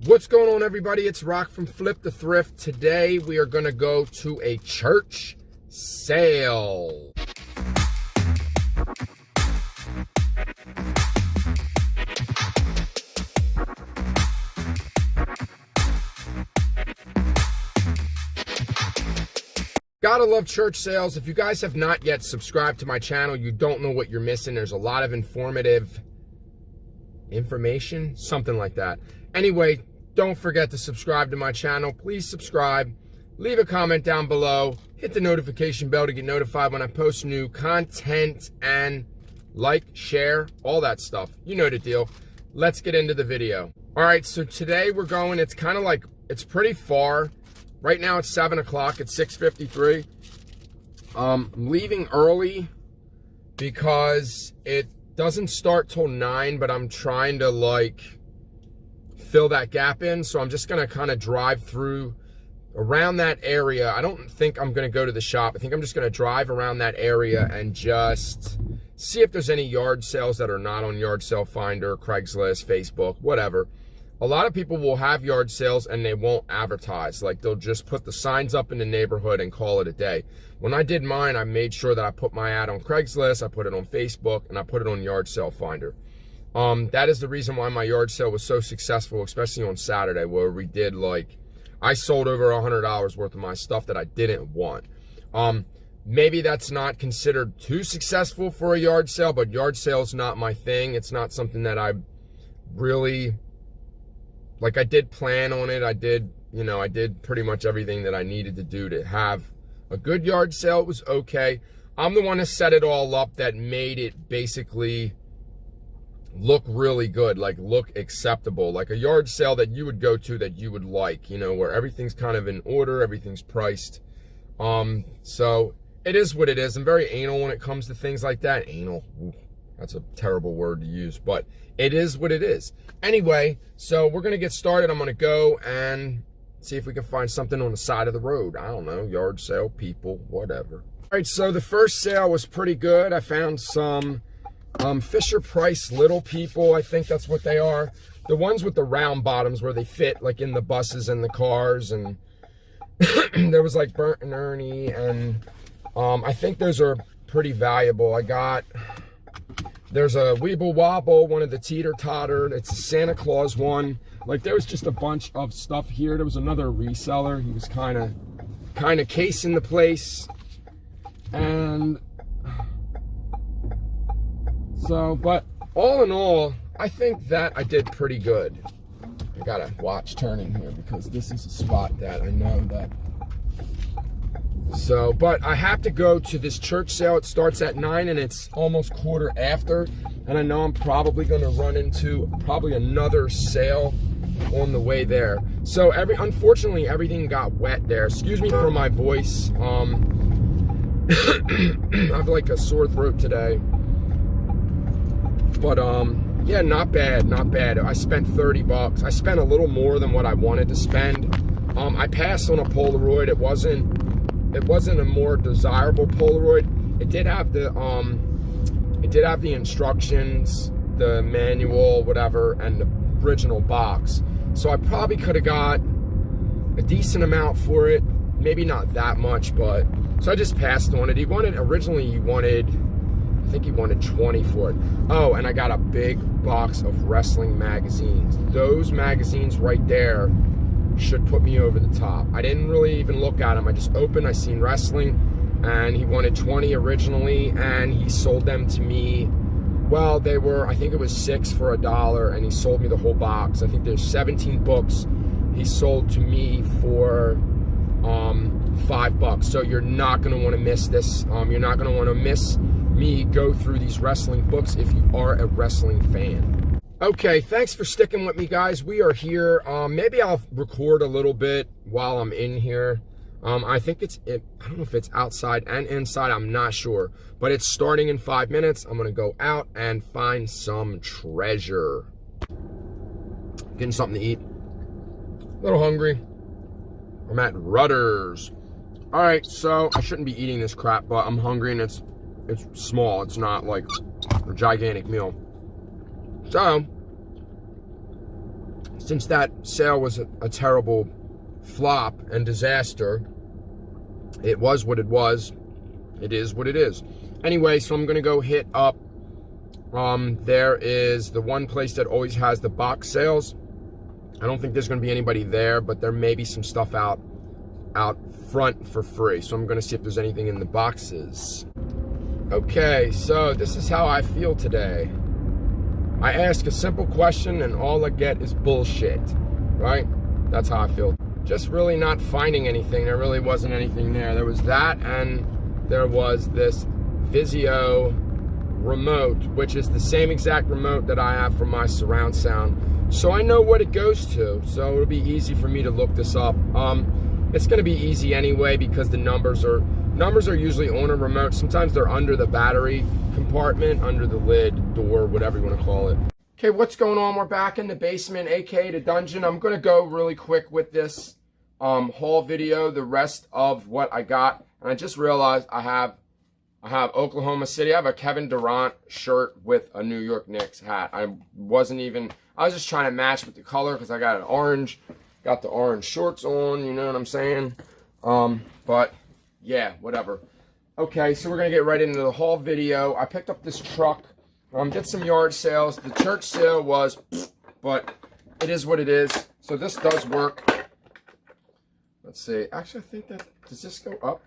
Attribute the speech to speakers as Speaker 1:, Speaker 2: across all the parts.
Speaker 1: What's going on, everybody? It's Rock from Flip the Thrift. Today we are going to go to a church sale. Gotta love church sales. If you guys have not yet subscribed to my channel, you don't know what you're missing. There's a lot of information, something like that. Anyway, don't forget to subscribe to my channel. Please subscribe, leave a comment down below, hit the notification bell to get notified when I post new content, and like, share, all that stuff. You know the deal. Let's get into the video. All right, so today we're going, it's kind of like, it's pretty far. Right now it's 7 o'clock, it's 6:53. I'm leaving early because it doesn't start till 9, but I'm trying to like fill that gap in. So I'm just gonna kind of drive through around that area. I don't think I'm gonna go to the shop. I think I'm just gonna drive around that area and just see if there's any yard sales that are not on Yard Sale Finder, Craigslist, Facebook, whatever. A lot of people will have yard sales and they won't advertise. Like, they'll just put the signs up in the neighborhood and call it a day. When I did mine, I made sure that I put my ad on Craigslist, I put it on Facebook, and I put it on Yard Sale Finder. That is the reason why my yard sale was so successful, especially on Saturday, where we did, like, I sold over $100 worth of my stuff that I didn't want. Maybe that's not considered too successful for a yard sale, but yard sale's not my thing. It's not something that I really... Like, I did plan on it. I did pretty much everything that I needed to do to have a good yard sale. It was okay. I'm the one that set it all up that made it basically look really good, like look acceptable, like a yard sale that you would go to that you would like, you know, where everything's kind of in order, everything's priced. So it is what it is. I'm very anal when it comes to things like that. Anal. Ooh. That's a terrible word to use, but it is what it is. Anyway, so we're going to get started. I'm going to go and see if we can find something on the side of the road. I don't know, yard sale, people, whatever. All right, so the first sale was pretty good. I found some Fisher Price Little People. I think that's what they are. The ones with the round bottoms where they fit like in the buses and the cars. And there was like Bert and Ernie. And I think those are pretty valuable. There's a Weeble Wobble, one of the teeter-totter. It's a Santa Claus one. Like, there was just a bunch of stuff here. There was another reseller. He was kind of casing the place. And so, but all in all, I think that I did pretty good. I gotta watch turning here because this is a spot that I know that. So, but I have to go to this church sale. It starts at 9 and it's almost quarter after. And I know I'm probably going to run into probably another sale on the way there. So, unfortunately, everything got wet there. Excuse me for my voice. I have like a sore throat today. But, yeah, not bad, not bad. I spent $30. I spent a little more than what I wanted to spend. I passed on a Polaroid. It wasn't a more desirable Polaroid. It did have the instructions, the manual, whatever, and the original box. So I probably could have got a decent amount for it. Maybe not that much, but so I just passed on it. Originally he wanted 20 for it. Oh, and I got a big box of wrestling magazines. Those magazines right there should put me over the top. I didn't really even look at them. I just opened, I seen wrestling, and he wanted 20 originally, and he sold them to me. Well, they were, I think it was 6 for $1, and he sold me the whole box. I think there's 17 books he sold to me for $5. So you're not gonna wanna miss this. You're not gonna wanna miss me go through these wrestling books if you are a wrestling fan. Okay, thanks for sticking with me, guys. We are here. Maybe I'll record a little bit while I'm in here. I think I don't know if it's outside and inside. I'm not sure. But it's starting in 5 minutes. I'm going to go out and find some treasure. Getting something to eat. A little hungry. I'm at Rutter's. All right, so I shouldn't be eating this crap, but I'm hungry and it's small. It's not like a gigantic meal. So, since that sale was a terrible flop and disaster, it was what it was. It is what it is. Anyway, so I'm going to go hit up, there is the one place that always has the box sales. I don't think there's going to be anybody there, but there may be some stuff out front for free. So I'm going to see if there's anything in the boxes. Okay, so this is how I feel today. I ask a simple question and all I get is bullshit, right? That's how I feel. Just really not finding anything. There really wasn't anything there. There was that, and there was this Vizio remote, which is the same exact remote that I have for my surround sound. So I know what it goes to, so it'll be easy for me to look this up. It's gonna be easy anyway because the numbers are usually on a remote. Sometimes they're under the battery compartment, under the lid, door, whatever you want to call it. Okay, what's going on? We're back in the basement, aka the dungeon. I'm gonna go really quick with this haul video, the rest of what I got. And I just realized I have Oklahoma City. I have a Kevin Durant shirt with a New York Knicks hat. I was just trying to match with the color because I got an orange, got the orange shorts on, you know what I'm saying? But yeah, whatever. Okay, so we're gonna get right into the haul video. I picked up this truck, did some yard sales. The church sale was, but it is what it is. So this does work. Let's see. Actually, I think that, does this go up?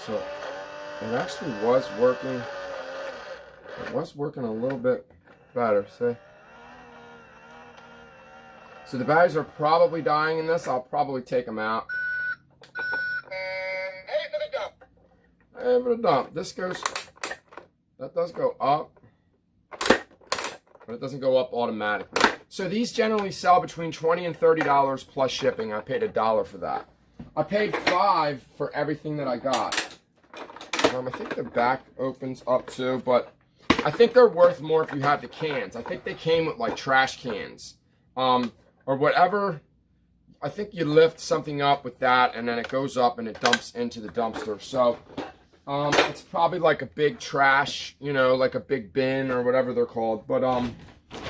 Speaker 1: So it actually was working. It was working a little bit better. See? So the batteries are probably dying in this. I'll probably take them out. Hey, for the dump. This goes, that does go up, but it doesn't go up automatically. So these generally sell between $20 and $30 plus shipping. I paid $1 for that. I paid $5 for everything that I got. I think the back opens up too, but I think they're worth more if you have the cans. I think they came with like trash cans, or whatever. I think you lift something up with that and then it goes up and it dumps into the dumpster. So it's probably like a big trash, you know, like a big bin or whatever they're called. But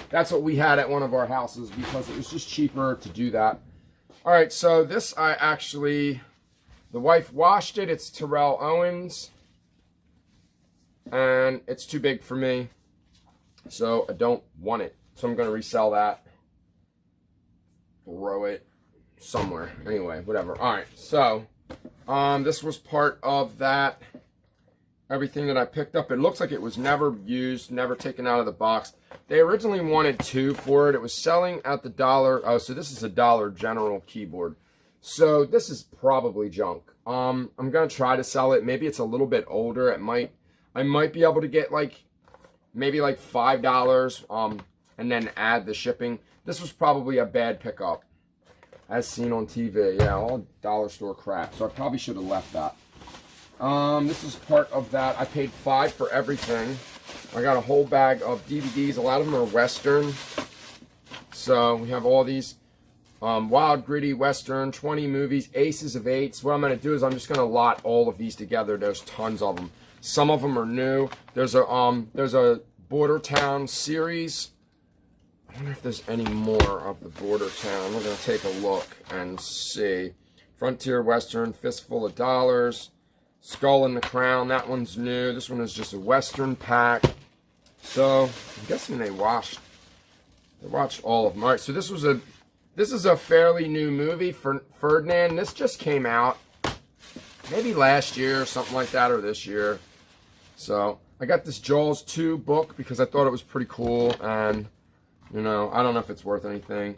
Speaker 1: that's what we had at one of our houses because it was just cheaper to do that. All right, so this the wife washed it. It's Terrell Owens. And it's too big for me, so I don't want it. So I'm going to resell that. Throw it somewhere. Anyway, whatever. All right, so this was part of that. Everything that I picked up. It looks like it was never used, never taken out of the box. They originally wanted $2 for it. It was selling at the dollar. Oh, so this is a Dollar General keyboard. So this is probably junk. I'm going to try to sell it. Maybe it's a little bit older. I might be able to get maybe like $5 and then add the shipping. This was probably a bad pickup as seen on TV. Yeah, all dollar store crap. So I probably should have left that. This is part of that. I paid $5 for everything. I got a whole bag of DVDs. A lot of them are Western. So we have all these wild, gritty Western, 20 movies, Aces of Eights. What I'm going to do is I'm just going to lot all of these together. There's tons of them. Some of them are new. There's a Border Town series. I wonder if there's any more of the Border Town. We're going to take a look and see. Frontier Western, Fistful of Dollars. Skull and the Crown. That one's new. This one is just a Western pack. So I'm guessing they watched all of them. All right. So this is a fairly new movie for Ferdinand. This just came out maybe last year or something like that, or this year. So I got this Jaws 2 book because I thought it was pretty cool, and you know, I don't know if it's worth anything.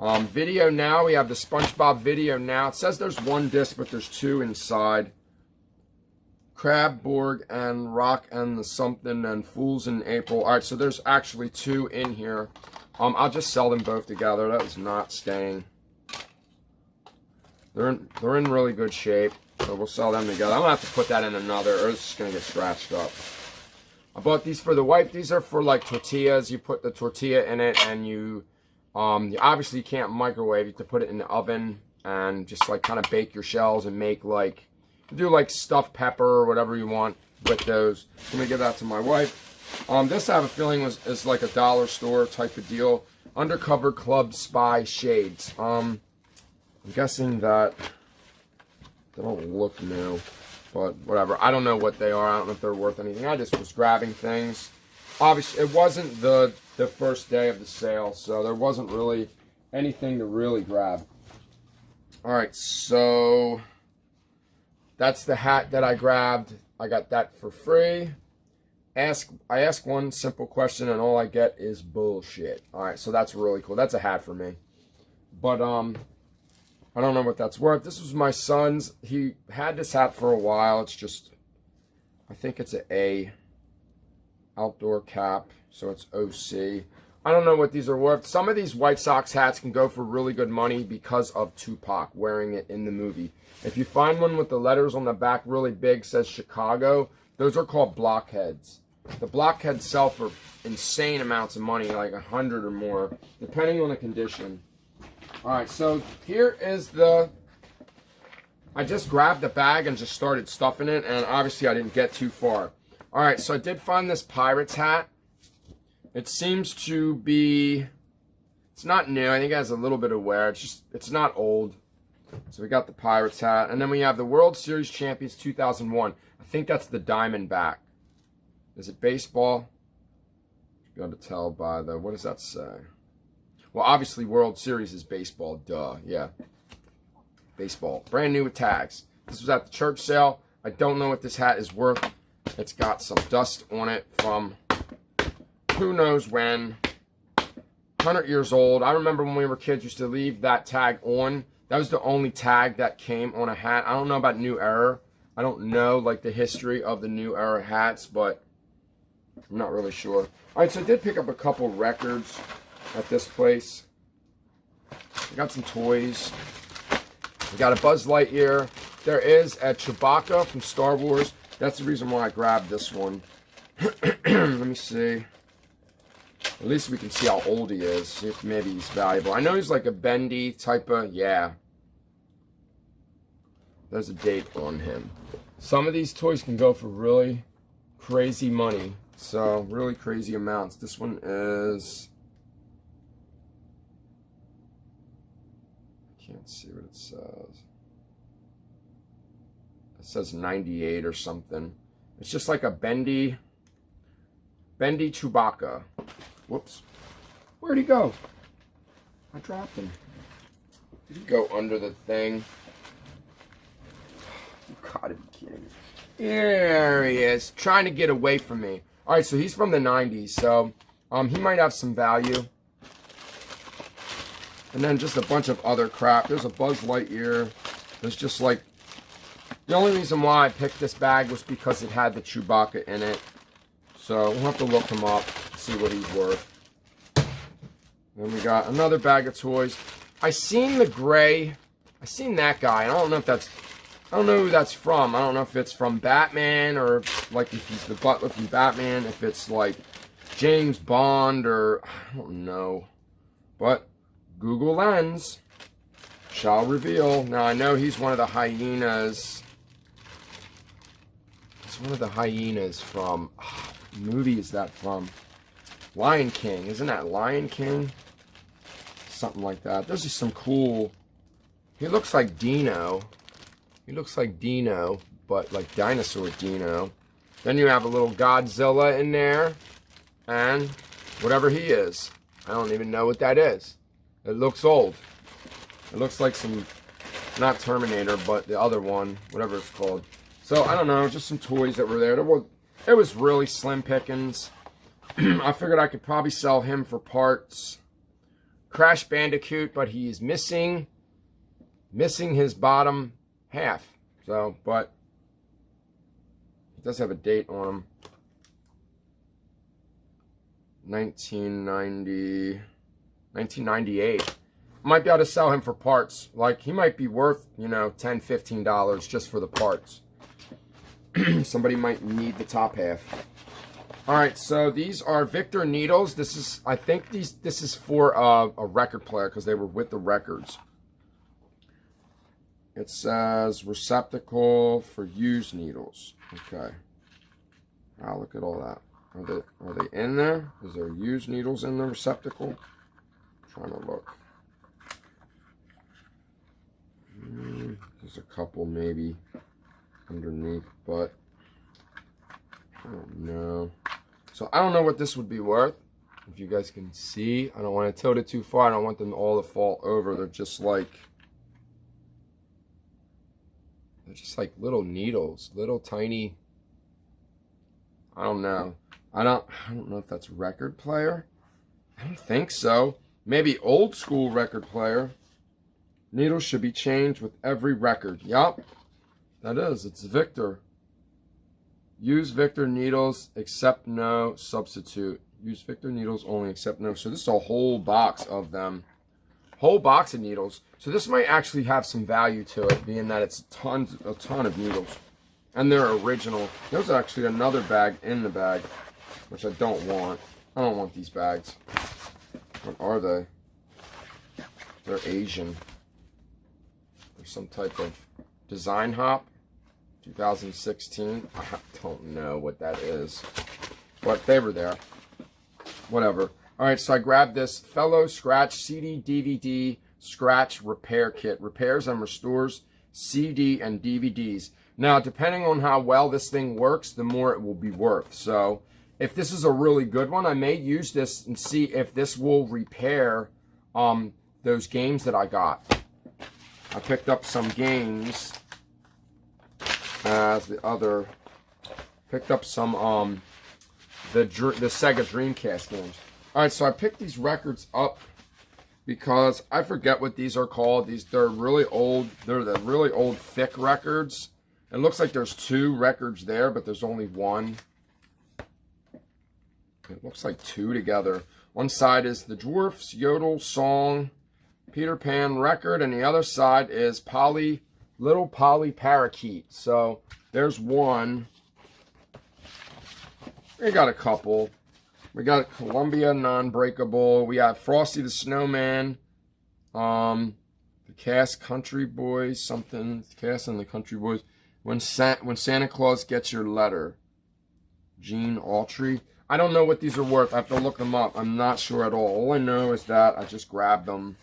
Speaker 1: Video Now, we have the SpongeBob Video Now. It says there's 1 disc, but there's 2 inside. Crab, Borg, and Rock and the Something, and Fools in April. All right, so there's actually 2 in here. I'll just sell them both together. That is not staying. They're in really good shape. So we'll sell them together. I'm going to have to put that in another, or it's just going to get scratched up. I bought these for the wife. These are for like tortillas. You put the tortilla in it, and you obviously can't microwave. You have to put it in the oven and just like kind of bake your shells and make like, do like stuffed pepper or whatever you want with those. I'm going to give that to my wife. This I have a feeling is like a dollar store type of deal. Undercover Club Spy Shades. I'm guessing that they don't look new, but whatever. I don't know what they are. I don't know if they're worth anything. I just was grabbing things. Obviously, it wasn't the first day of the sale, so there wasn't really anything to really grab. Alright, so that's the hat that I grabbed. I got that for free. I ask one simple question and all I get is bullshit. Alright, so that's really cool. That's a hat for me. But, I don't know what that's worth. This was my son's. He had this hat for a while. It's just, I think it's an A. Outdoor cap. So it's OC. I don't know what these are worth. Some of these White Sox hats can go for really good money because of Tupac wearing it in the movie. If you find one with the letters on the back really big, says Chicago, those are called blockheads. The blockheads sell for insane amounts of money, like 100 or more, depending on the condition. Alright, so here is I just grabbed the bag and just started stuffing it, and obviously I didn't get too far. Alright, so I did find this Pirates hat. It seems to be, it's not new. I think it has a little bit of wear. It's not old. So we got the Pirates hat. And then we have the World Series Champions 2001. I think that's the Diamondback. Is it baseball? You got to tell by the, what does that say? Well, obviously World Series is baseball. Duh, yeah. Baseball. Brand new with tags. This was at the church sale. I don't know what this hat is worth. It's got some dust on it from who knows when. 100 years old. I remember when we were kids, used to leave that tag on. That was the only tag that came on a hat. I don't know about New Era. I don't know like the history of the New Era hats, but I'm not really sure. Alright, so I did pick up a couple records at this place. We got some toys. We got a Buzz Lightyear. There is a Chewbacca from Star Wars. That's the reason why I grabbed this one. Let me see. At least we can see how old he is. See if maybe he's valuable. I know he's like a bendy type of, yeah. There's a date on him. Some of these toys can go for really crazy money. So, really crazy amounts. This one is, I can't see what it says. It says 98 or something. It's just like a bendy Chewbacca. Whoops. Where'd he go? I dropped him. Did he go under the thing? You gotta be kidding me. There he is. Trying to get away from me. Alright, so he's from the 90s, so he might have some value. And then just a bunch of other crap. There's a Buzz Lightyear. There's just like, the only reason why I picked this bag was because it had the Chewbacca in it. So we'll have to look him up, see what he's worth. Then we got another bag of toys. I seen the gray. I seen that guy. I don't know if that's, I don't know who that's from. I don't know if it's from Batman or like if he's the butler from Batman, if it's like James Bond or I don't know. But Google Lens shall reveal. Now I know he's one of the hyenas. He's one of the hyenas from, what movie is that from? Lion King. Isn't that Lion King? Something like that. There's just some cool, he looks like Dino. He looks like Dino, but like dinosaur Dino. Then you have a little Godzilla in there. And whatever he is. I don't even know what that is. It looks old. It looks like some, not Terminator, but the other one. Whatever it's called. So, I don't know. Just some toys that were there. It was really slim pickings. I figured I could probably sell him for parts. Crash Bandicoot, but he's missing his bottom half. So, but he does have a date on him. 1998. Might be able to sell him for parts. Like, he might be worth, you know, $10, $15 just for the parts. Somebody might need the top half. Alright, so these are Victor needles. This is, I think this is for a record player because they were with the records. It says receptacle for used needles. Okay. Wow, look at all that. Are they in there? Is there used needles in the receptacle? I'm trying to look. There's a couple maybe underneath, but I don't know. So I don't know what this would be worth. If you guys can see, I don't want to tilt it too far. I don't want them all to fall over. They're just like little needles, little tiny. I don't know. I don't know if that's record player. I don't think so. Maybe old school record player. Needles should be changed with every record. Yup. That is. It's Victor. Use Victor needles, except no substitute. Use Victor needles only, except no. So this is a whole box of them. Whole box of needles. So this might actually have some value to it, being that it's a ton of needles. And they're original. There's actually another bag in the bag, which I don't want. I don't want these bags. What are they? They're Asian. They're some type of design hop. 2016. I don't know what that is. But they were there. Whatever. Alright, so I grabbed this Fellow Scratch CD DVD Scratch Repair Kit. Repairs and restores CD and DVDs. Now, depending on how well this thing works, the more it will be worth. So, if this is a really good one, I may use this and see if this will repair those games that I got. I picked up some games as the other. Picked up some the Sega Dreamcast games. Alright, so I picked these records up because I forget what these are called. They're really old. They're the really old thick records. It looks like there's 2 records there, but there's only one. It looks like 2 together. One side is the Dwarfs Yodel Song Peter Pan record, and the other side is Little Polly Parakeet. So there's one. We got a couple. We got Columbia Non-Breakable. We have Frosty the Snowman. The Cass Country Boys. Something. Cass and the Country Boys. When Santa Claus Gets Your Letter. Gene Autry. I don't know what these are worth. I have to look them up. I'm not sure at all. All I know is that I just grabbed them.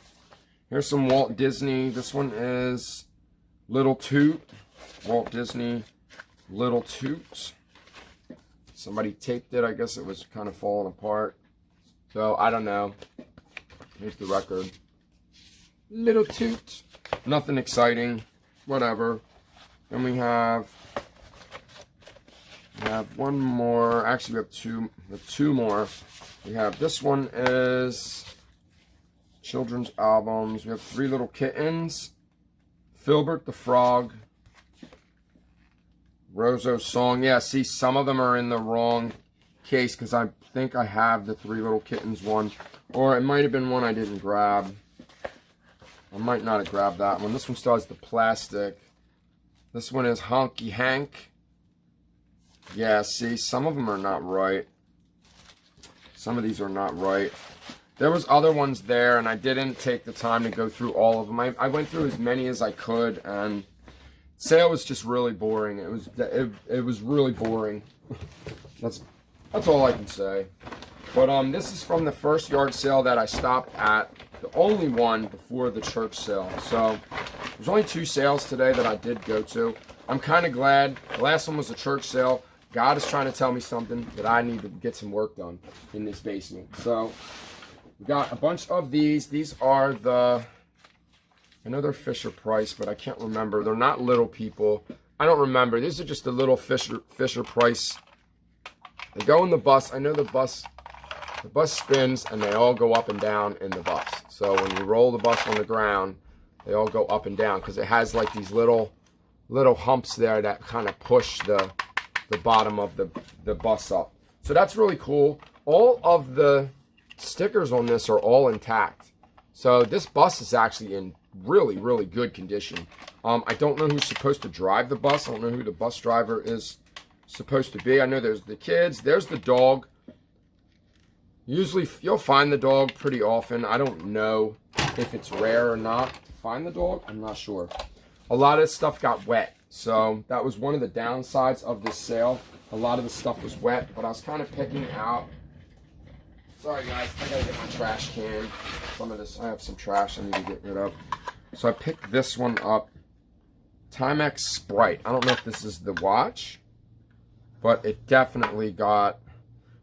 Speaker 1: Here's some Walt Disney. This one is Little Toot. Walt Disney Little Toot. Somebody taped it. I guess it was kind of falling apart. So, I don't know. Here's the record. Little Toot. Nothing exciting. Whatever. Then we have one more. Actually, we have two more. We have this one is children's albums. We have 3 Little Kittens, Filbert the Frog, Rozo's Song. Yeah, see, some of them are in the wrong case because I think I have the 3 Little Kittens one. Or it might have been one I didn't grab. I might not have grabbed that one. This one still has the plastic. This one is Honky Hank. Yeah, see, some of them are not right. Some of these are not right. There was other ones there, and I didn't take the time to go through all of them. I went through as many as I could, and sale was just really boring. It was really boring. That's all I can say. But this is from the first yard sale that I stopped at. The only one before the church sale. So there's only 2 sales today that I did go to. I'm kind of glad. The last one was a church sale. God is trying to tell me something that I need to get some work done in this basement. So we got a bunch of these. These are I know they're Fisher Price, but I can't remember. They're not Little People. I don't remember. These are just the little Fisher Price. They go in the bus. I know the bus spins and they all go up and down in the bus. So when you roll the bus on the ground, they all go up and down because it has like these little humps there that kind of push the bottom of the bus up. So that's really cool. All of the stickers on this are all intact. So this bus is actually in really, really good condition. I don't know who's supposed to drive the bus. I don't know who the bus driver is supposed to be. I know there's the kids. There's the dog. Usually you'll find the dog pretty often. I don't know if it's rare or not to find the dog. I'm not sure. A lot of stuff got wet. So that was one of the downsides of this sale. a lot of the stuff was wet, but I was kind of picking out. Sorry guys, I gotta get my trash can. Some of this, I have some trash I need to get rid of. So I picked this one up. Timex Sprite. I don't know if this is the watch, but it definitely got,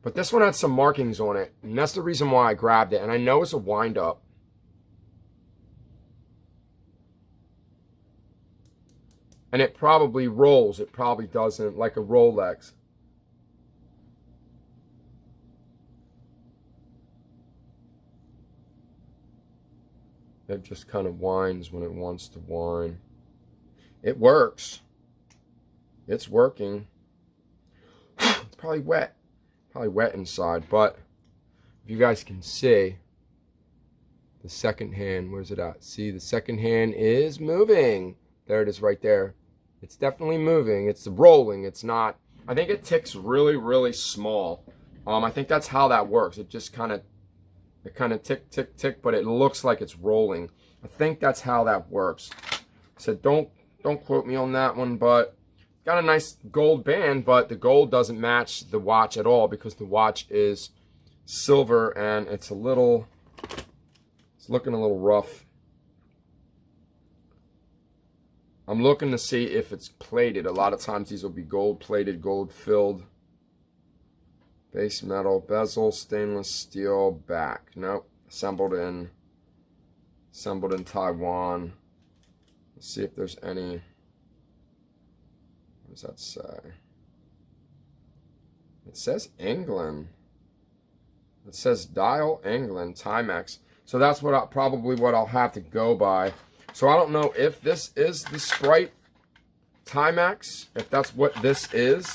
Speaker 1: but this one had some markings on it, and that's the reason why I grabbed it. And I know it's a wind up. And it probably rolls. It probably doesn't, like a Rolex. It just kind of whines when it wants to whine. It works. It's working. It's probably wet. Probably wet inside, but if you guys can see, the second hand, where's it at? See, the second hand is moving. There it is right there. It's definitely moving. It's rolling. It's not, I think it ticks really, really small. I think that's how that works. It just kind of, tick, tick, tick, but it looks like it's rolling. I think that's how that works. So don't quote me on that one, but got a nice gold band, but the gold doesn't match the watch at all because the watch is silver and it's looking a little rough. I'm looking to see if it's plated. A lot of times these will be gold plated, gold filled. Base metal, bezel, stainless steel, back. Nope. Assembled in Taiwan. Let's see if there's any. What does that say? It says England. It says Dial England, Timex. So that's probably what I'll have to go by. So I don't know if this is the Sprite Timex, if that's what this is.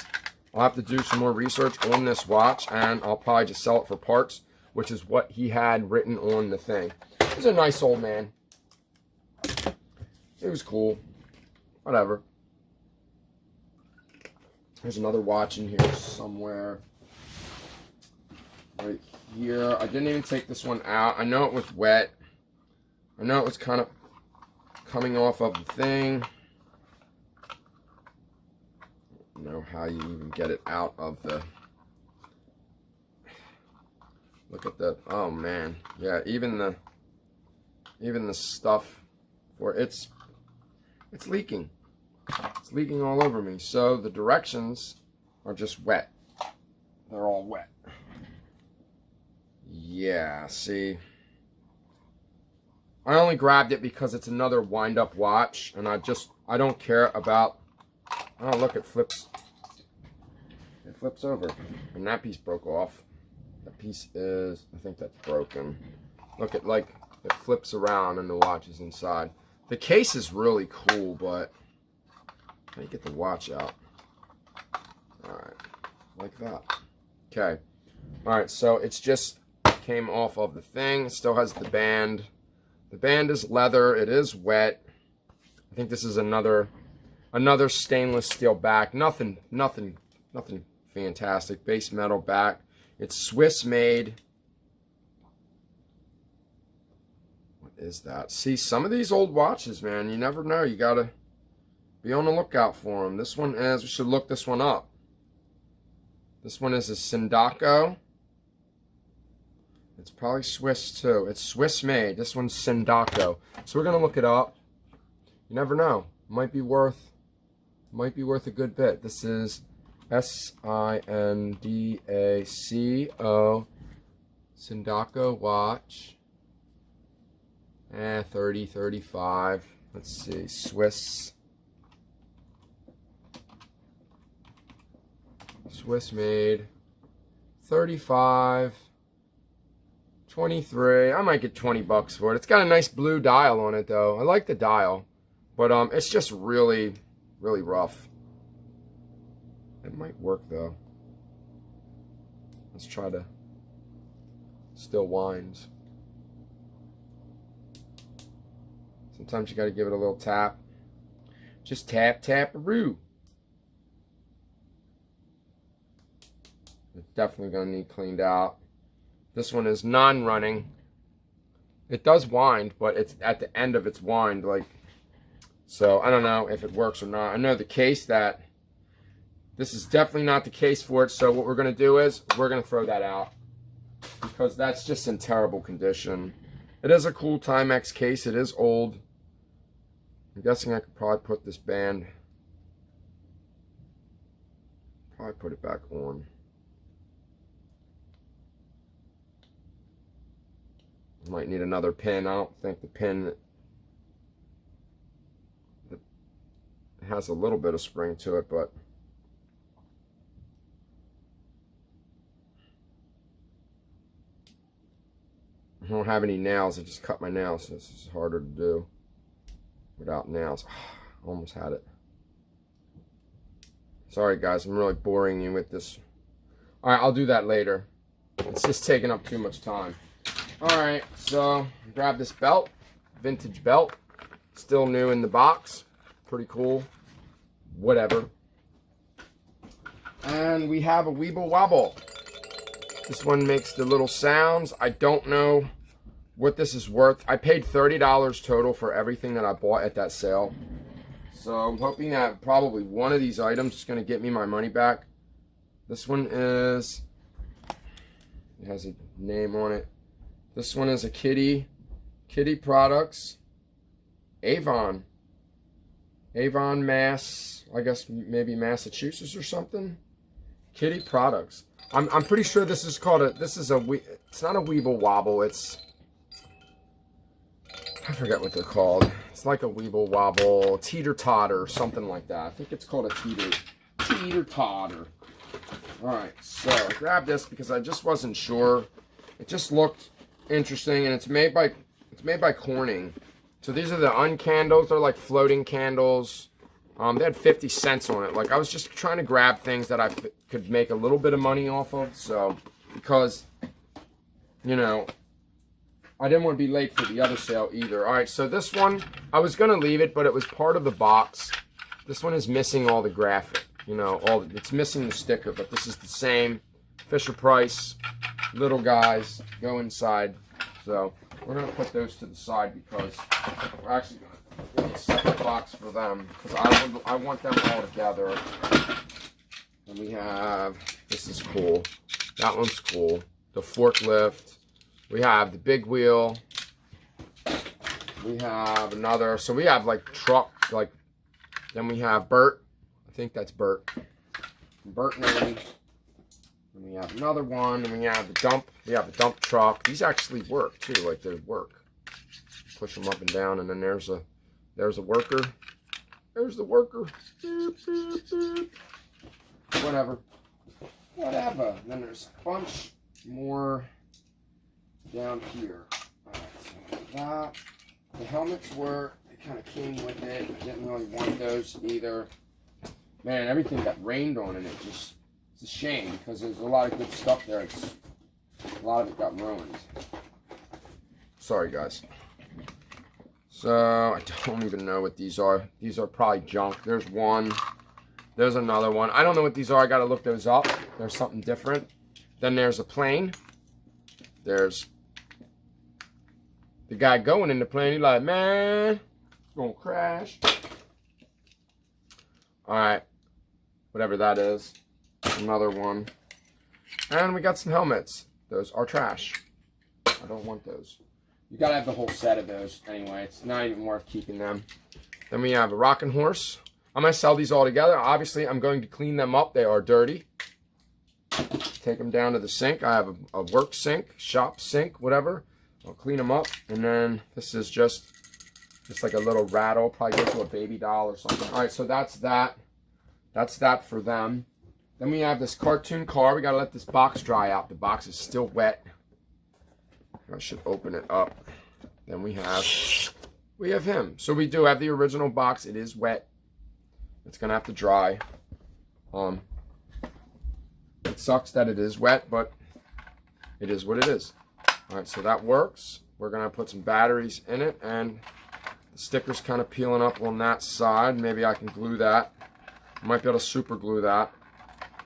Speaker 1: I'll have to do some more research on this watch, and I'll probably just sell it for parts, which is what he had written on the thing. He's a nice old man. It was cool. Whatever. There's another watch in here somewhere. Right here. I didn't even take this one out. I know it was wet. I know it was kind of coming off of the thing. I don't know how you even get it out of the... Look at the... Oh man. Yeah, even the stuff for it's leaking. It's leaking all over me. So the directions are just wet. They're all wet. Yeah, see. I only grabbed it because it's another wind-up watch, and I don't care about... Oh, look, it flips. It flips over. And that piece broke off. That piece is... I think that's broken. Look, it flips around and the watch is inside. The case is really cool, but... How do you get the watch out? Alright. Like that. Okay. Alright, so it's just came off of the thing. It still has the band. The band is leather. It is wet. I think this is another stainless steel back. Nothing fantastic. Base metal back. It's Swiss made. What is that? See, some of these old watches, man, you never know. You gotta be on the lookout for them. This one is, we should look this one up. This one is a Sindaco. It's probably Swiss too. It's Swiss made. This one's Sindaco. So we're gonna look it up. You never know. Might be worth a good bit. This is Sindaco Sindaco watch. 30, 35. Let's see. Swiss made. 35. 23. I might get 20 bucks for it. It's got a nice blue dial on it though. I like the dial, but it's just really, really rough. It might work though. Let's try to. Still winds. Sometimes you got to give it a little tap. Just tap, tap-a-roo. It's definitely going to need cleaned out. This one is non-running. It does wind, but it's at the end of its wind, like, so I don't know if it works or not. I know the case that This is definitely not the case for it, so what we're going to do is we're going to throw that out because that's just in terrible condition. It is a cool Timex case. It is old. I'm guessing I could probably put this band, probably put it back on. Might need another pin. I don't think the pin has a little bit of spring to it, but I don't have any nails. I just cut my nails, so this is harder to do without nails. Almost had it. Sorry guys, I'm really boring you with this. Alright, I'll do that later. It's just taking up too much time. Alright, so grab this belt. Vintage belt. Still new in the box. Pretty cool. Whatever. And we have a Weeble Wobble. This one makes the little sounds. I don't know what this is worth. I paid $30 total for everything that I bought at that sale. So I'm hoping that probably one of these items is going to get me my money back. This one is, it has a name on it. This one is a Kitty Products. Avon, Mass, I guess maybe Massachusetts or something. Kitty Products. I'm pretty sure this is called it's not a Weeble Wobble, it's, I forget what they're called. It's like a Weeble Wobble, teeter-totter, or something like that. I think it's called a teeter-totter. Alright, so I grabbed this because I just wasn't sure. It just looked interesting, and it's made by Corning. So these are the uncandles. They're like floating candles. They had 50 cents on it. Like, I was just trying to grab things that I could make a little bit of money off of. So, because, you know, I didn't want to be late for the other sale either. All right, so this one, I was going to leave it, but it was part of the box. This one is missing all the graphic. You know, it's missing the sticker, but this is the same. Fisher-Price, little guys, go inside. So, we're going to put those to the side because we're actually going to make a separate box for them because I want them all together. And we have, this is cool. That one's cool. The forklift. We have the big wheel. We have another, so we have like truck, like, then we have Bert. I think that's Bert. Bert and Ernie. And we have another one, and we have the dump. We have a dump truck. These actually work too, like they work. Push them up and down, and then there's a worker. There's the worker. Beep, beep, beep. Whatever. And then there's a bunch more down here. Alright, so that. The helmets were, they kind of came with it. I didn't really want those either. Man, everything got rained on, and it's a shame because there's a lot of good stuff there. A lot of it got ruined. Sorry, guys. So, I don't even know what these are. These are probably junk. There's one. There's another one. I don't know what these are. I got to look those up. There's something different. Then there's a plane. There's the guy going in the plane. He's like, man, it's going to crash. Alright. Whatever that is. Another one. And we got some helmets. Those are trash. I don't want those. You gotta have the whole set of those anyway. It's not even worth keeping them. Then we have a rocking horse. I'm gonna sell these all together. Obviously, I'm going to clean them up. They are dirty. Take them down to the sink. I have a work sink, shop sink, whatever. I'll clean them up. And then this is just like a little rattle. Probably go to a baby doll or something. All right, so that's that. That's that for them. Then we have this cartoon car. We gotta let this box dry out. The box is still wet. I should open it up. Then we have him. So we do have the original box. It is wet. It's gonna have to dry. It sucks that it is wet, but it is what it is. All right, so that works. We're gonna put some batteries in it, and the sticker's kind of peeling up on that side. Maybe I can glue that. I might be able to super glue that.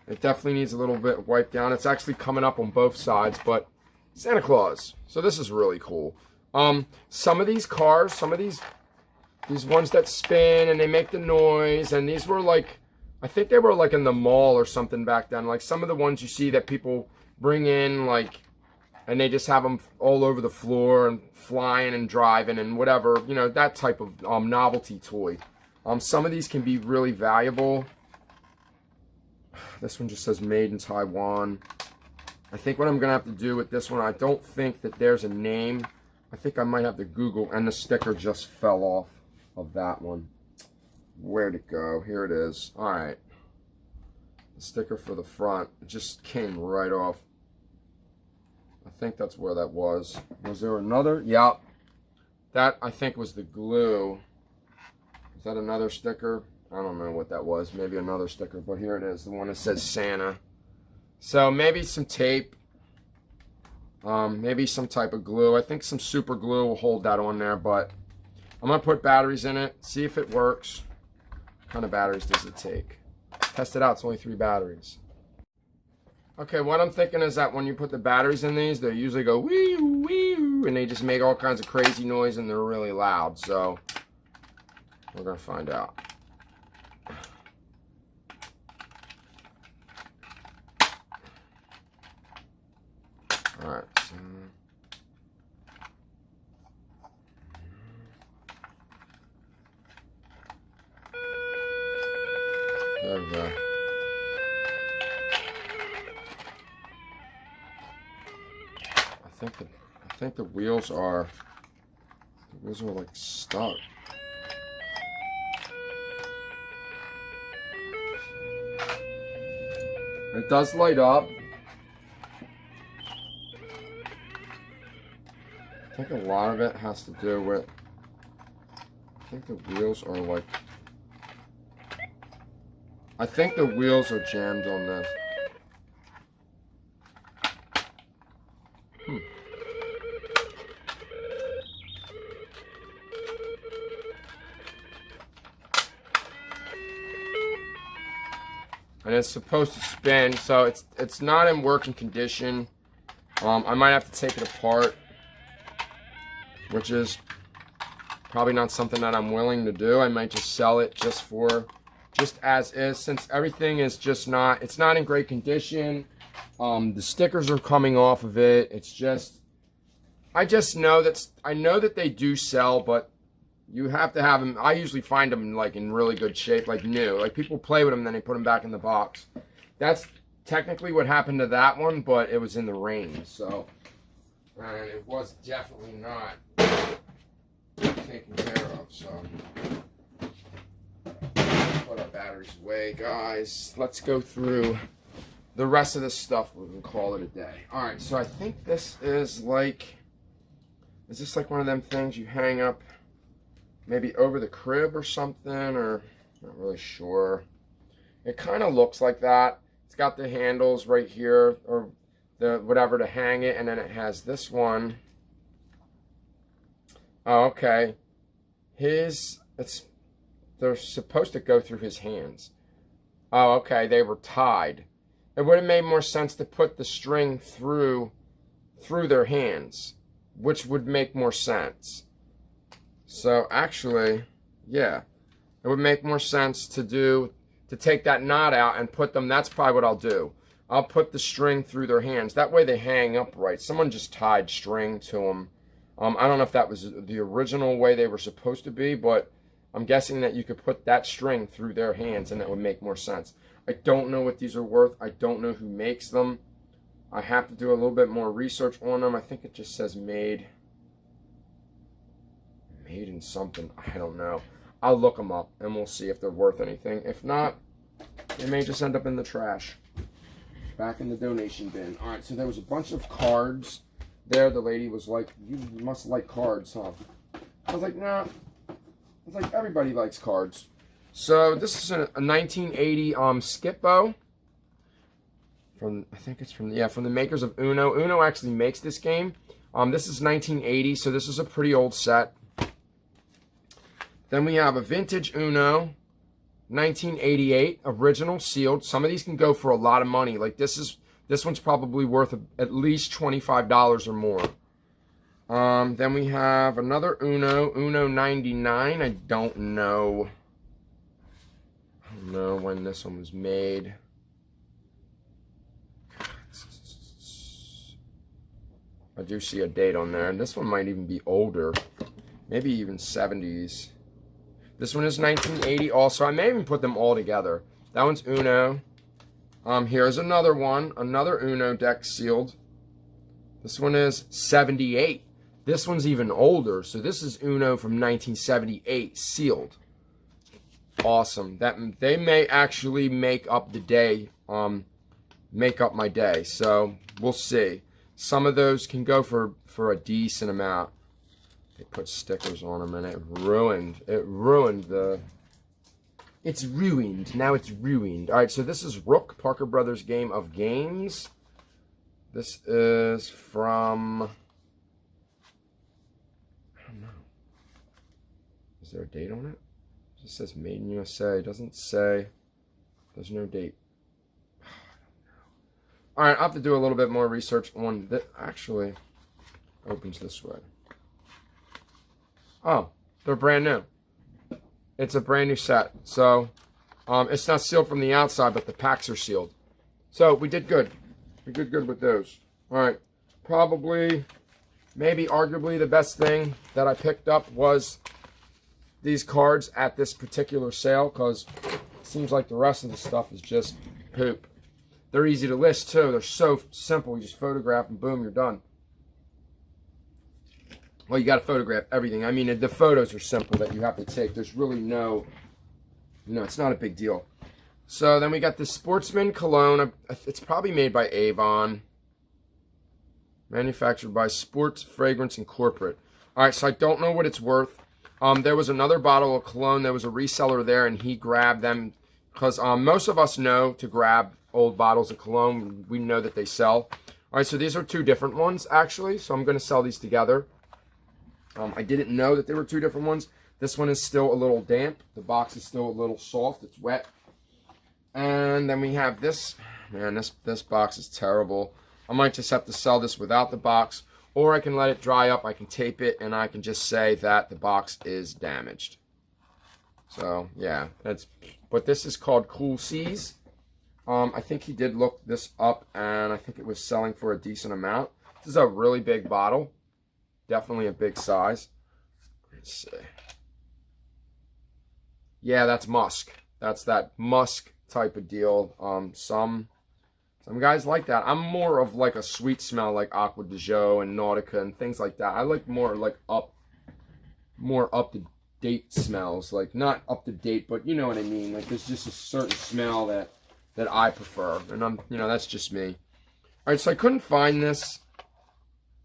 Speaker 1: It definitely needs a little bit wiped down. It's actually coming up on both sides, but Santa Claus. So this is really cool. Some of these cars, some of these ones that spin and they make the noise, and these were like I think they were like in the mall or something back then. Like some of the ones you see that people bring in, like, and they just have them all over the floor and flying and driving and whatever, you know, that type of novelty toy. Some of these can be really valuable. This one just says made in Taiwan. I think what I'm going to have to do with this one, I don't think that there's a name. I think I might have to Google, and the sticker just fell off of that one. Where'd it go? Here it is. All right. The sticker for the front, it just came right off. I think that's where that was. Was there another? Yep. That, I think, was the glue. Is that another sticker? I don't know what that was. Maybe another sticker, but here it is. The one that says Santa. So maybe some tape. Maybe some type of glue. I think some super glue will hold that on there, but I'm going to put batteries in it, see if it works. What kind of batteries does it take? Test it out. It's only 3 batteries. Okay, what I'm thinking is that when you put the batteries in these, they usually go wee wee, and they just make all kinds of crazy noise, and they're really loud. So we're going to find out. All right. So there we go. I think the wheels are like stuck. It does light up. I think a lot of it has to do with, I think the wheels are like, I think the wheels are jammed on this. And it's supposed to spin, so it's not in working condition. I might have to take it apart, which is probably not something that I'm willing to do. I might just sell it just as is, since everything is just not, it's not in great condition. The stickers are coming off of it. It's just, I know that they do sell, but you have to have them. I usually find them like in really good shape, like new. Like people play with them, then they put them back in the box. That's technically what happened to that one, but it was in the rain, so and it was definitely not taken care of. So put our batteries away, guys. Let's go through the rest of this stuff. We're gonna call it a day. All right. So I think this is like, is this like one of them things you hang up? Maybe over the crib or something, or not really sure. It kind of looks like that. It's got the handles right here, or the whatever to hang it, and then it has this one. Oh, okay. They're supposed to go through his hands. Oh, okay, they were tied. It would have made more sense to put the string through their hands, which would make more sense. So actually, yeah, it would make more sense to take that knot out and put them, that's probably what I'll do. I'll put the string through their hands. That way they hang upright. Someone just tied string to them. I don't know if that was the original way they were supposed to be, but I'm guessing that you could put that string through their hands and that would make more sense. I don't know what these are worth. I don't know who makes them. I have to do a little bit more research on them. I think it just says made in something. I don't know. I'll look them up and we'll see if they're worth anything. If not, they may just end up in the trash. Back in the donation bin. Alright, so there was a bunch of cards there. The lady was like, you must like cards, huh? I was like, nah. I was like, everybody likes cards. So this is a 1980 Skip-Bo. I think it's from the makers of Uno. Uno actually makes this game. This is 1980, so this is a pretty old set. Then we have a vintage Uno, 1988, original, sealed. Some of these can go for a lot of money. Like this one's probably worth at least $25 or more. Then we have another Uno, Uno 99. I don't know don't know when this one was made. I do see a date on there, and this one might even be older. Maybe even 70s. This one is 1980 also. I may even put them all together. That one's Uno. Here's another one. Another Uno deck sealed. This one is 78. This one's even older. So this is Uno from 1978 sealed. Awesome. That they may actually make up the day. Make up my day. So we'll see. Some of those can go for a decent amount. They put stickers on them, and it ruined the... It's ruined. Now it's ruined. All right, so this is Rook, Parker Brothers Game of Games. This is from... I don't know. Is there a date on it? It just says Made in USA. It doesn't say... There's no date. All right, I'll have to do a little bit more research on that. Actually, opens this way. Oh, they're brand new. It's a brand new set. So, it's not sealed from the outside, but the packs are sealed. So, we did good. We did good with those. All right. Probably, maybe arguably the best thing that I picked up was these cards at this particular sale, because it seems like the rest of the stuff is just poop. They're easy to list, too. They're so simple. You just photograph and boom, you're done. Well, you got to photograph everything. I mean, the photos are simple that you have to take. There's really no, it's not a big deal. So then we got the Sportsman Cologne. It's probably made by Avon. Manufactured by Sports Fragrance Incorporated. All right, so I don't know what it's worth. There was another bottle of cologne. There was a reseller there, and he grabbed them. Because most of us know to grab old bottles of cologne. We know that they sell. All right, so these are two different ones, actually. So I'm going to sell these together. I didn't know that there were two different ones. This one is still a little damp. The box is still a little soft. It's wet. And then we have this. Man, this box is terrible. I might just have to sell this without the box. Or I can let it dry up. I can tape it. And I can just say that the box is damaged. So, yeah. But this is called Cool Seas. I think he did look this up. And I think it was selling for a decent amount. This is a really big bottle. Definitely a big size. Let's see. Yeah, that's musk. That's that musk type of deal. Some guys like that. I'm more of like a sweet smell like Aqua di Gio and Nautica and things like that. I like more up to date smells. Like not up to date, but you know what I mean. Like there's just a certain smell that I prefer. And that's just me. Alright, so I couldn't find this.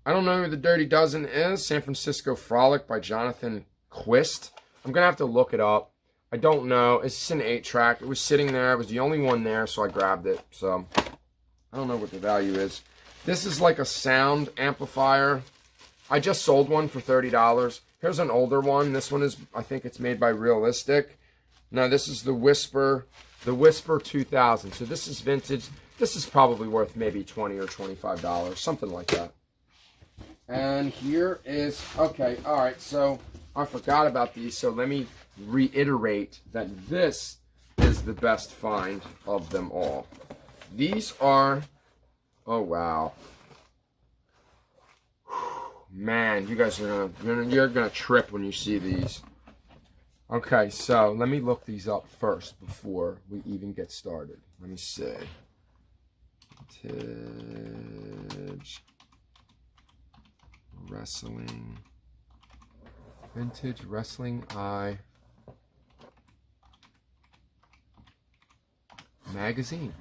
Speaker 1: I don't know who the Dirty Dozen is. San Francisco Frolic by Jonathan Quist. I'm going to have to look it up. I don't know. It's just an 8-track. It was sitting there. It was the only one there, so I grabbed it. So, I don't know what the value is. This is like a sound amplifier. I just sold one for $30. Here's an older one. This one is, I think it's made by Realistic. No, this is the Whisper 2000. So, this is vintage. This is probably worth maybe $20 or $25. Something like that. And here is, okay, all right, so I forgot about these, so let me reiterate that this is the best find of them all. These are, oh, wow. Man, you guys are you're gonna trip when you see these. Okay, so let me look these up first before we even get started. Let me see. Vintage Wrestling Eye magazine.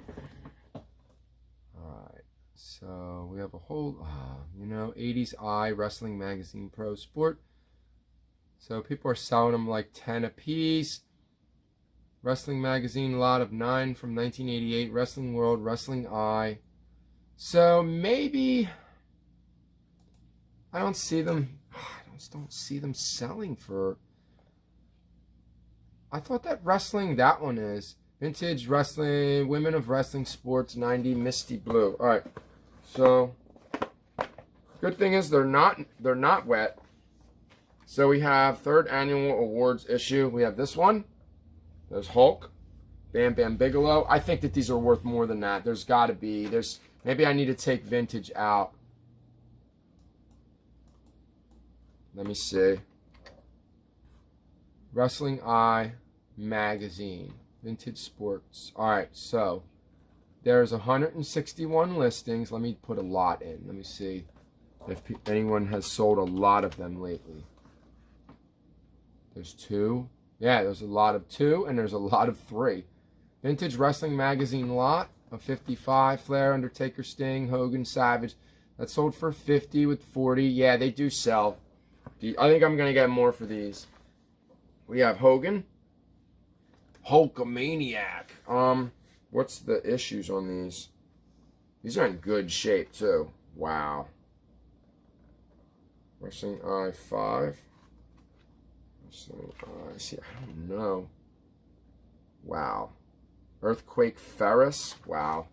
Speaker 1: Alright, so we have a whole, 80s Eye Wrestling Magazine Pro Sport. So people are selling them like 10 a piece. Wrestling Magazine, lot of 9 from 1988. Wrestling World, Wrestling Eye. So maybe... I don't see them. I just don't see them selling for. I thought that wrestling. That one is vintage wrestling. Women of Wrestling Sports 90 Misty Blue. All right. So good thing is they're not wet. So we have 3rd annual awards issue. We have this one. There's Hulk. Bam Bam Bigelow. I think that these are worth more than that. There's got to be. Maybe I need to take vintage out. Let me see. Wrestling Eye Magazine. Vintage Sports. Alright, so there's 161 listings. Let me put a lot in. Let me see if anyone has sold a lot of them lately. There's 2. Yeah, there's a lot of 2, and there's a lot of 3. Vintage Wrestling Magazine lot of 55. Flair, Undertaker, Sting, Hogan, Savage. That sold for 50 with 40. Yeah, they do sell. I think I'm going to get more for these. We have Hogan. Hulkamaniac. What's the issues on these? These are in good shape, too. Wow. Wrestling Eye 5. Wrestling Eye... See, I don't know. Wow. Earthquake Ferris. Wow.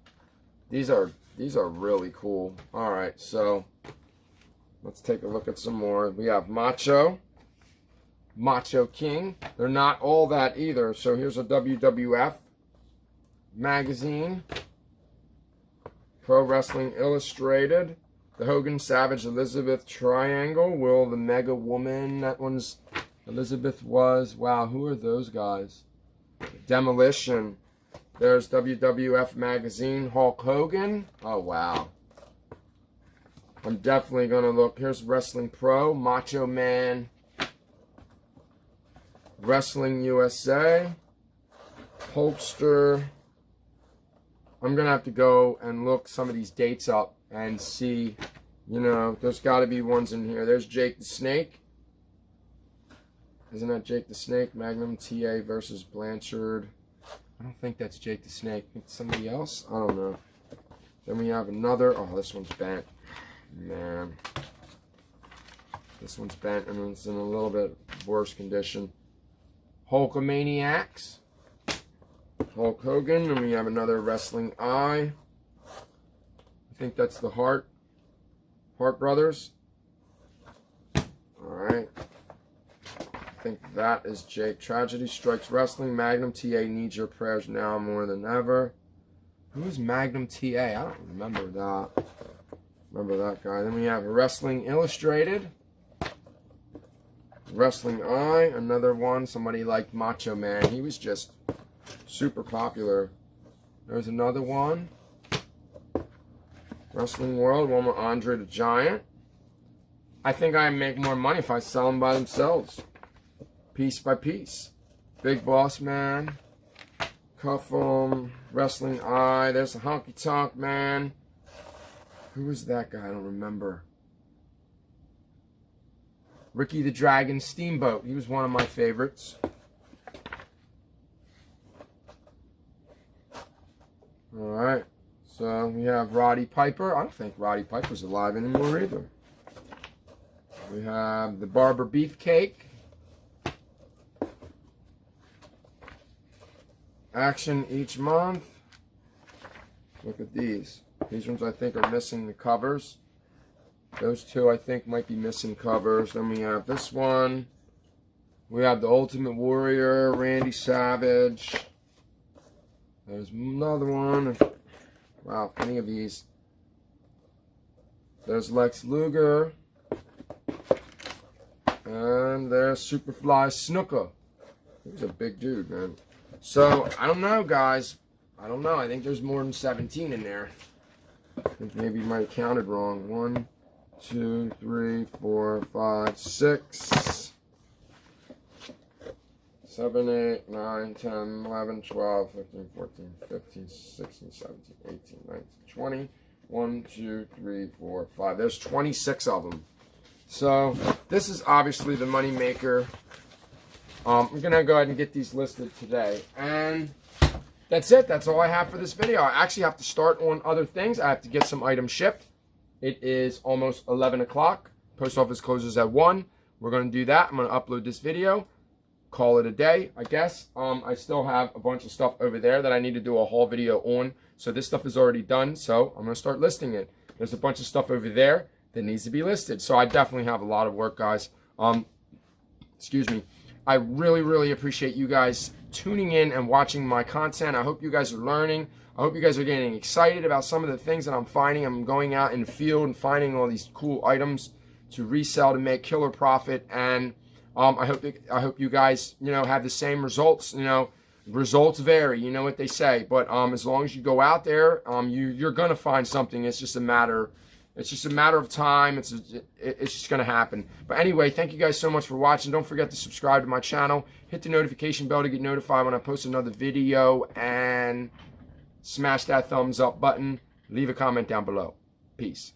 Speaker 1: These are really cool. Alright, so... let's take a look at some more. We have Macho King. They're not all that either. So here's a WWF Magazine Pro Wrestling Illustrated. The Hogan Savage Elizabeth Triangle. Will the Mega Woman. That one's Elizabeth was. Wow, who are those guys? Demolition. There's WWF Magazine. Hulk Hogan. Oh, wow. I'm definitely going to look. Here's Wrestling Pro. Macho Man. Wrestling USA. Hulkster. I'm going to have to go and look some of these dates up and see, you know, there's got to be ones in here. There's Jake the Snake. Isn't that Jake the Snake? Magnum TA versus Blanchard. I don't think that's Jake the Snake. It's somebody else? I don't know. Then we have another. Oh, this one's bent. Man. This one's bent and it's in a little bit worse condition. Hulkamaniacs. Hulk Hogan. And we have another Wrestling Eye. I think that's the Hart Brothers. Alright. I think that is Jake. Tragedy Strikes Wrestling. Magnum TA needs your prayers now more than ever. Who is Magnum TA? I don't remember that. Remember that guy. Then we have Wrestling Illustrated. Wrestling Eye. Another one. Somebody like Macho Man. He was just super popular. There's another one. Wrestling World. One with Andre the Giant. I think I make more money if I sell them by themselves. Piece by piece. Big Boss Man. Cuff 'em. Wrestling Eye. There's a Honky Tonk Man. Who was that guy? I don't remember. Ricky the Dragon Steamboat. He was one of my favorites. Alright. So we have Roddy Piper. I don't think Roddy Piper's alive anymore either. We have the Barber Beefcake. Action each month. Look at these. These ones I think are missing the covers. Those two I think might be missing covers. Then we have this one. We have the Ultimate Warrior, Randy Savage. There's another one. Wow, plenty of these. There's Lex Luger. And there's Superfly Snooker. He was a big dude, man. So, I don't know, guys. I don't know. I think there's more than 17 in there. I think maybe you might have counted wrong. 1, 2, 3, 4, 5, 6, 7, 8, 9, 10, 11, 12, 13, 14, 15, 16, 17, 18, 19, 20. 1, 2, 3, 4, 5. There's 26 of them. So, this is obviously the money maker. I'm going to go ahead and get these listed today. And that's it. That's all I have for this video. I actually have to start on other things. I have to get some items shipped. It is almost 11 o'clock. Post office closes at 1. We're going to do that. I'm going to upload this video. Call it a day, I guess. I still have a bunch of stuff over there that I need to do a haul video on. So this stuff is already done. So I'm going to start listing it. There's a bunch of stuff over there that needs to be listed. So I definitely have a lot of work, guys. Excuse me. I really, really appreciate you guys tuning in and watching my content. I hope you guys are learning. I hope you guys are getting excited about some of the things that I'm finding. I'm going out in the field and finding all these cool items to resell to make killer profit. And I hope you guys, have the same results. Results vary, you know what they say. But as long as you go out there, you're gonna find something. It's just a matter of time. It's just going to happen. But anyway, thank you guys so much for watching. Don't forget to subscribe to my channel. Hit the notification bell to get notified when I post another video. And smash that thumbs up button. Leave a comment down below. Peace.